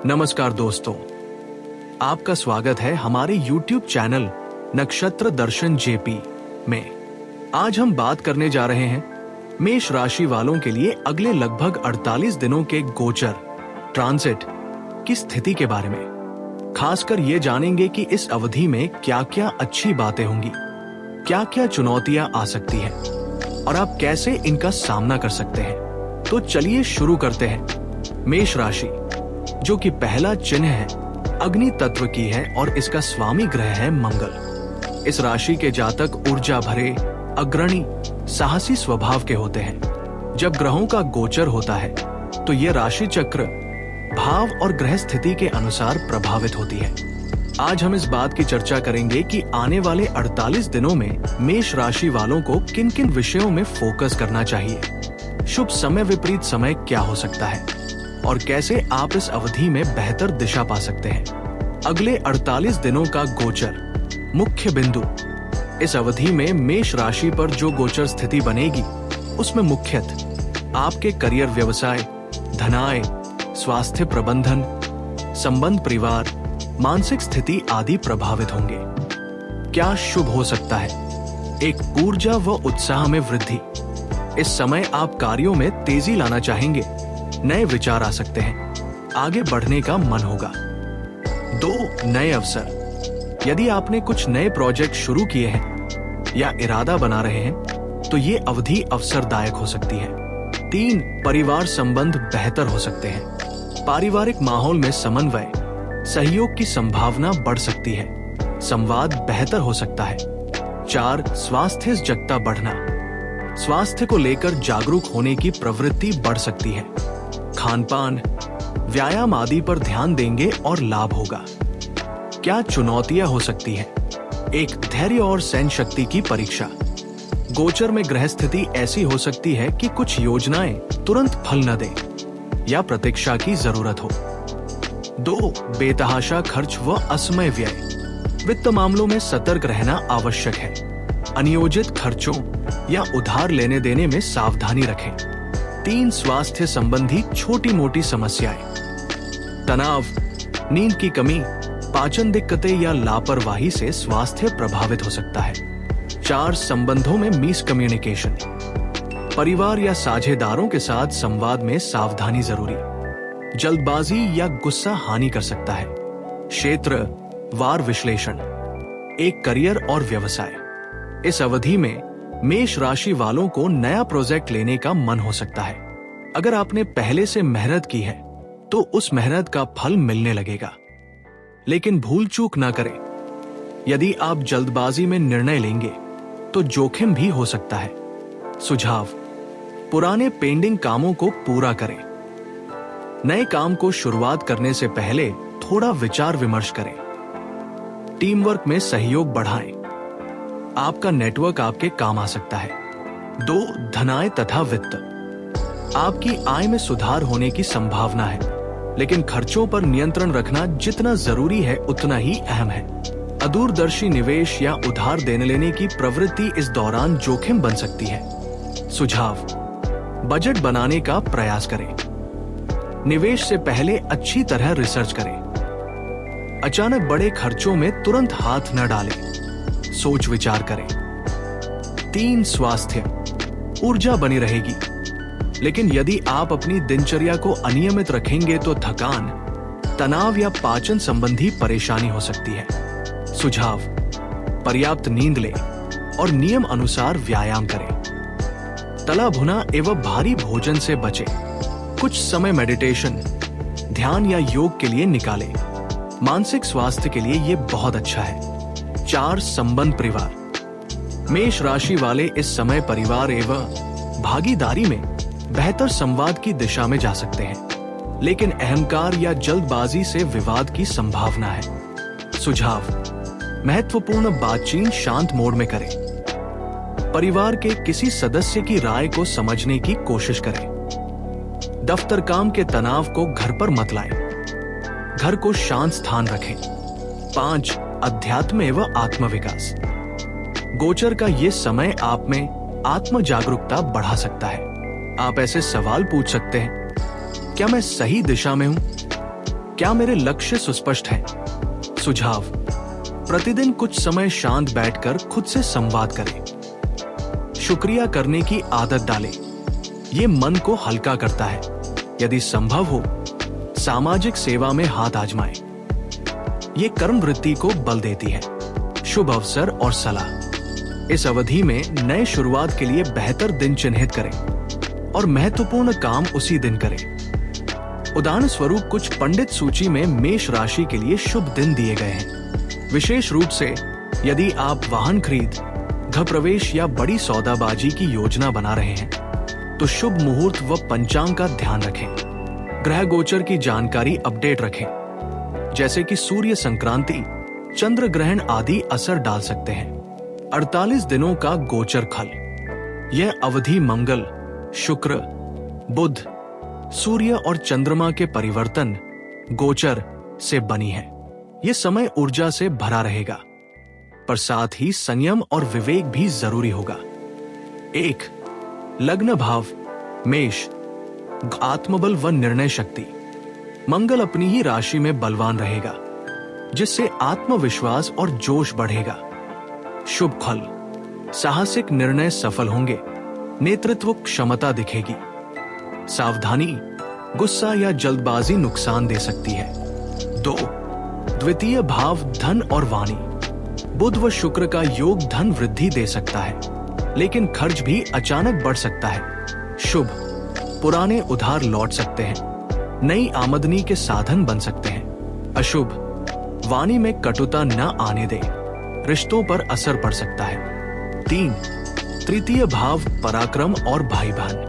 नमस्कार दोस्तों, आपका स्वागत है हमारे YouTube चैनल नक्षत्र दर्शन जेपी में। आज हम बात करने जा रहे हैं मेष राशि वालों के लिए अगले लगभग 48 दिनों के गोचर ट्रांजिट की स्थिति के बारे में। खासकर ये जानेंगे कि इस अवधि में क्या क्या अच्छी बातें होंगी, क्या क्या चुनौतियां आ सकती हैं और आप कैसे इनका सामना कर सकते हैं। तो चलिए शुरू करते हैं। मेष राशि, जो कि पहला चिन्ह है, अग्नि तत्व की है और इसका स्वामी ग्रह है मंगल। इस राशि के जातक ऊर्जा भरे, अग्रणी, साहसी स्वभाव के होते हैं। जब ग्रहों का गोचर होता है तो ये राशि चक्र भाव और ग्रह स्थिति के अनुसार प्रभावित होती है। आज हम इस बात की चर्चा करेंगे कि आने वाले 48 दिनों में मेष राशि वालों को किन किन विषयों में फोकस करना चाहिए, शुभ समय विपरीत समय क्या हो सकता है और कैसे आप इस अवधि में बेहतर दिशा पा सकते हैं। अगले 48 दिनों का गोचर मुख्य बिंदु। इस अवधि में मेष राशि पर जो गोचर स्थिति बनेगी उसमें मुख्यतः आपके करियर, व्यवसाय, धनाय, स्वास्थ्य प्रबंधन, संबंध, परिवार, मानसिक स्थिति आदि प्रभावित होंगे। क्या शुभ हो सकता है? एक, ऊर्जा व उत्साह में वृद्धि। इस समय आप कार्यों में तेजी लाना चाहेंगे, नए विचार आ सकते हैं, आगे बढ़ने का मन होगा। 2, नए अवसर। यदि आपने कुछ नए प्रोजेक्ट शुरू किए हैं या इरादा बना रहे हैं तो ये अवधि अवसरदायक हो सकती है। 3, परिवार संबंध बेहतर हो सकते हैं। पारिवारिक माहौल में समन्वय, सहयोग की संभावना बढ़ सकती है, संवाद बेहतर हो सकता है। 4, स्वास्थ्य सजगता बढ़ना। स्वास्थ्य को लेकर जागरूक होने की प्रवृत्ति बढ़ सकती है। खान पान, व्यायाम आदि पर ध्यान देंगे और लाभ होगा। क्या चुनौतियां हो सकती हैं? 1, धैर्य और सहन शक्ति की परीक्षा। गोचर में ग्रह स्थिति ऐसी हो सकती है कि कुछ योजनाएं तुरंत फल न दें या प्रतीक्षा की जरूरत हो। 2, बेतहाशा खर्च व असमय व्यय। वित्त मामलों में सतर्क रहना आवश्यक है। अनियोजित खर्चों या उधार लेने देने में सावधानी रखें। 3, स्वास्थ्य संबंधी छोटी मोटी समस्याएं। तनाव, नींद की कमी, पाचन दिक्कतें या लापरवाही से स्वास्थ्य प्रभावित हो सकता है। 4, संबंधों में मिसकम्युनिकेशन। परिवार या साझेदारों के साथ संवाद में सावधानी जरूरी। जल्दबाजी या गुस्सा हानि कर सकता है। क्षेत्र वार विश्लेषण। 1, करियर और व्यवसाय। इस अवधि में मेष राशि वालों को नया प्रोजेक्ट लेने का मन हो सकता है। अगर आपने पहले से मेहनत की है तो उस मेहनत का फल मिलने लगेगा, लेकिन भूल चूक ना करें। यदि आप जल्दबाजी में निर्णय लेंगे तो जोखिम भी हो सकता है। सुझाव, पुराने पेंडिंग कामों को पूरा करें। नए काम को शुरुआत करने से पहले थोड़ा विचार विमर्श करें। टीम वर्क में सहयोग बढ़ाएं। आपका नेटवर्क आपके काम आ सकता है। 2, धनाय तथा वित्त। आपकी आय में सुधार होने की संभावना है, लेकिन खर्चों पर नियंत्रण रखना जितना जरूरी है उतना ही अहम है। अदूरदर्शी निवेश या उधार देने लेने की प्रवृत्ति इस दौरान जोखिम बन सकती है। सुझाव, बजट बनाने का प्रयास करें। निवेश से पहले अच्छी तरह रिसर्च करें। अचानक बड़े खर्चों में तुरंत हाथ न डालें, सोच विचार करें। 3, स्वास्थ्य। ऊर्जा बनी रहेगी, लेकिन यदि आप अपनी दिनचर्या को अनियमित रखेंगे तो थकान, तनाव या पाचन संबंधी परेशानी हो सकती है। सुझाव, पर्याप्त नींद लें और नियम अनुसार व्यायाम करें। तला भुना एवं भारी भोजन से बचें। कुछ समय मेडिटेशन, ध्यान या योग के लिए निकालें। मानसिक स्वास्थ्य के लिए ये बहुत अच्छा है। 4, संबंध, परिवार। मेष राशि वाले इस समय परिवार एवं भागीदारी में बेहतर संवाद की दिशा में जा सकते हैं, लेकिन अहंकार या जल्दबाजी से विवाद की संभावना है। सुझाव, महत्वपूर्ण बातचीत शांत मोड में करें। परिवार के किसी सदस्य की राय को समझने की कोशिश करें। दफ्तर काम के तनाव को घर पर मत लाएं। घर को शांत स्थान रखें। 5, अध्यात्म एवं आत्मविकास। गोचर का ये समय आप में आत्म जागरूकता बढ़ा सकता है। आप ऐसे सवाल पूछ सकते हैं, क्या मैं सही दिशा में हूं? क्या मेरे लक्ष्य सुस्पष्ट हैं? सुझाव: प्रतिदिन कुछ समय शांत बैठकर खुद से संवाद करें। शुक्रिया करने की आदत डालें। ये मन को हल्का करता है। यदि संभव हो, सामाजिक सेवा में हाथ आजमाएं। ये कर्म वृत्ति को बल देती है। शुभ अवसर और सलाह: इस अवधि में नए शुरुआत के लिए बेहतर दिन चिन्हित करें और महत्वपूर्ण काम उसी दिन करें। उदाहरण स्वरूप कुछ पंडित सूची में मेष राशि के लिए शुभ दिन दिए गए हैं। विशेष रूप से यदि आप वाहन खरीद, गृह प्रवेश या बड़ी सौदाबाजी की योजना बना रहे हैं तो शुभ मुहूर्त व पंचांग का ध्यान रखें। ग्रह गोचर की जानकारी अपडेट रखें, जैसे कि सूर्य संक्रांति, चंद्र ग्रहण आदि असर डाल सकते हैं। 48 दिनों का गोचर खल: यह अवधि मंगल, शुक्र, बुध, सूर्य और चंद्रमा के परिवर्तन गोचर से बनी है। यह समय ऊर्जा से भरा रहेगा, पर साथ ही संयम और विवेक भी जरूरी होगा। 1. लग्न भाव मेष, आत्मबल व निर्णय शक्ति। मंगल अपनी ही राशि में बलवान रहेगा, जिससे आत्मविश्वास और जोश बढ़ेगा। शुभ फल: साहसिक निर्णय सफल होंगे, नेतृत्व क्षमता दिखेगी। सावधानी: गुस्सा या जल्दबाजी नुकसान दे सकती है। 2. द्वितीय भाव धन और वाणी। बुध व शुक्र का योग धन वृद्धि दे सकता है, लेकिन खर्च भी अचानक बढ़ सकता है। शुभ: पुराने उधार लौट सकते हैं, नई आमदनी के साधन बन सकते हैं। अशुभ: वाणी में कटुता न आने दे, रिश्तों पर असर पड़ सकता है। 3. तृतीय भाव पराक्रम और भाई बहन।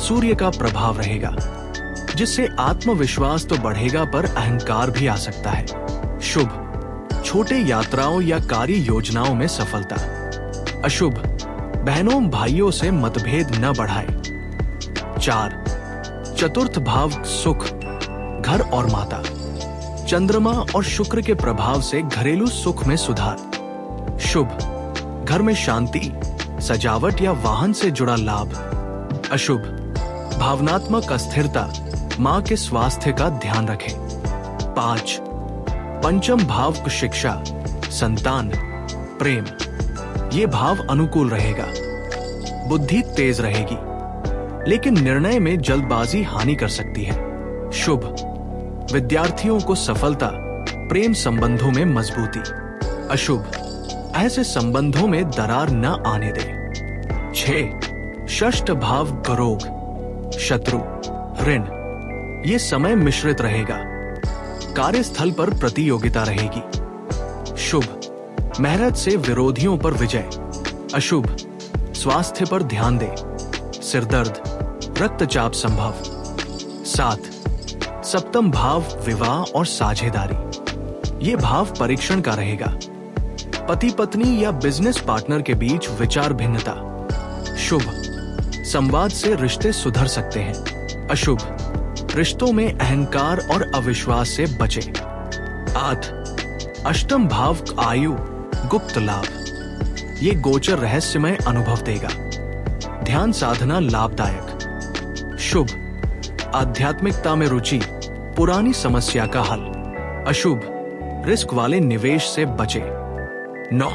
सूर्य का प्रभाव रहेगा, जिससे आत्मविश्वास तो बढ़ेगा पर अहंकार भी आ सकता है। शुभ: छोटे यात्राओं या कार्य योजनाओं में सफलता। अशुभ: बहनों भाइयों से मतभेद न बढ़ाए। 4. चतुर्थ भाव सुख, घर और माता। चंद्रमा और शुक्र के प्रभाव से घरेलू सुख में सुधार। शुभ: घर में शांति, सजावट या वाहन से जुड़ा लाभ। अशुभ: भावनात्मक अस्थिरता, मां के स्वास्थ्य का ध्यान रखें। 5. पंचम भाव शिक्षा, संतान, प्रेम। ये भाव अनुकूल रहेगा, बुद्धि तेज रहेगी, लेकिन निर्णय में जल्दबाजी हानि कर सकती है। शुभ: विद्यार्थियों को सफलता, प्रेम संबंधों में मजबूती। अशुभ: ऐसे संबंधों में दरार न आने दे। 6. षष्ठ भाव रोग, शत्रु, ऋण। ये समय मिश्रित रहेगा, कार्यस्थल पर प्रतियोगिता रहेगी। शुभ: मेहनत से विरोधियों पर विजय। अशुभ: स्वास्थ्य पर ध्यान दे, सिरदर्द, रक्तचाप संभव। 7. सप्तम भाव विवाह और साझेदारी। ये भाव परीक्षण का रहेगा, पति पत्नी या बिजनेस पार्टनर के बीच विचार भिन्नता। शुभ: संवाद से रिश्ते सुधर सकते हैं। अशुभ: रिश्तों में अहंकार और अविश्वास से बचे। 8. अष्टम भाव आयु, गुप्त लाभ। ये गोचर रहस्यमय अनुभव देगा, ध्यान साधना लाभदायक। शुभ: आध्यात्मिकता में रुचि, पुरानी समस्या का हल। अशुभ: रिस्क वाले निवेश से बचे। 9.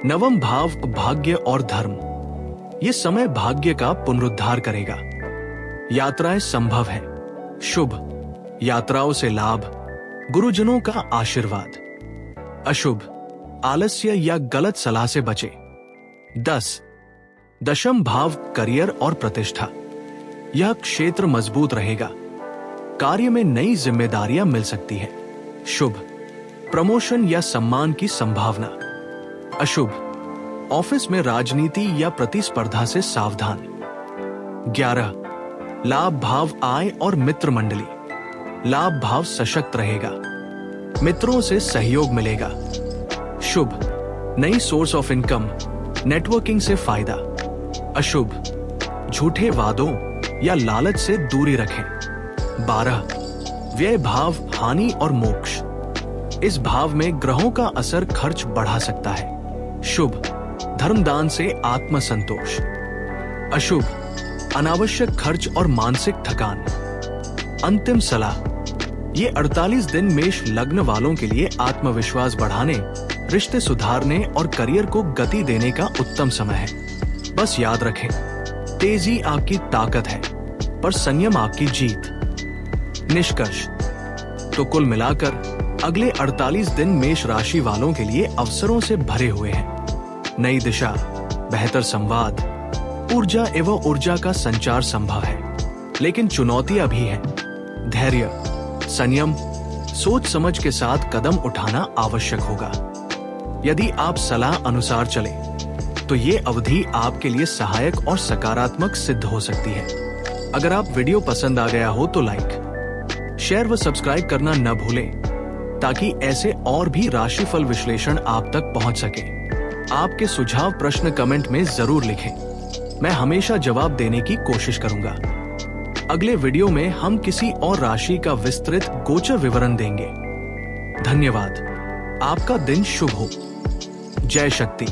नवम भाव भाग्य और धर्म। ये समय भाग्य का पुनरुद्धार करेगा, यात्राएं संभव है। शुभ: यात्राओं से लाभ, गुरुजनों का आशीर्वाद। अशुभ: आलस्य या गलत सलाह से बचे। 10. दशम भाव करियर और प्रतिष्ठा। यह क्षेत्र मजबूत रहेगा, कार्य में नई जिम्मेदारियां मिल सकती है। शुभ: प्रमोशन या सम्मान की संभावना। अशुभ: ऑफिस में राजनीति या प्रतिस्पर्धा से सावधान। 11. लाभ भाव आय और मित्र मंडली। लाभ भाव सशक्त रहेगा, मित्रों से सहयोग मिलेगा। शुभ: नई सोर्स ऑफ इनकम, नेटवर्किंग से फायदा। अशुभ: झूठे वादों या लालच से दूरी रखें। 12. व्यय भाव हानि और मोक्ष। इस भाव में ग्रहों का असर खर्च बढ़ा सकता है। शुभ: धर्मदान से आत्मसंतोष। अशुभ: अनावश्यक खर्च और मानसिक थकान। अंतिम सलाह: ये 48 दिन मेष लग्न वालों के लिए आत्मविश्वास बढ़ाने, रिश्ते सुधारने और करियर को गति देने का उत्तम समय है। बस याद रखें, तेजी आपकी ताकत है, पर संयम आपकी जीत। निष्कर्ष, तो कुल मिलाकर अगले 48 दिन मेष राशि वालों के लिए अवसरों से भरे हुए हैं। नई दिशा, बेहतर संवाद, ऊर्जा एवं ऊर्जा का संचार संभव है, लेकिन चुनौतियां भी हैं। धैर्य, संयम, सोच समझ के साथ कदम उठाना आवश्यक होगा। यदि आप सलाह अनुसार चले तो ये अवधि आपके लिए सहायक और सकारात्मक सिद्ध हो सकती है। अगर आप वीडियो पसंद आ गया हो तो लाइक, शेयर व सब्सक्राइब करना न भूलें, ताकि ऐसे और भी राशिफल विश्लेषण आप तक पहुंच सके। आपके सुझाव प्रश्न कमेंट में जरूर लिखें, मैं हमेशा जवाब देने की कोशिश करूंगा। अगले वीडियो में हम किसी और राशि का विस्तृत गोचर विवरण देंगे। धन्यवाद। आपका दिन शुभ हो। जय शक्ति।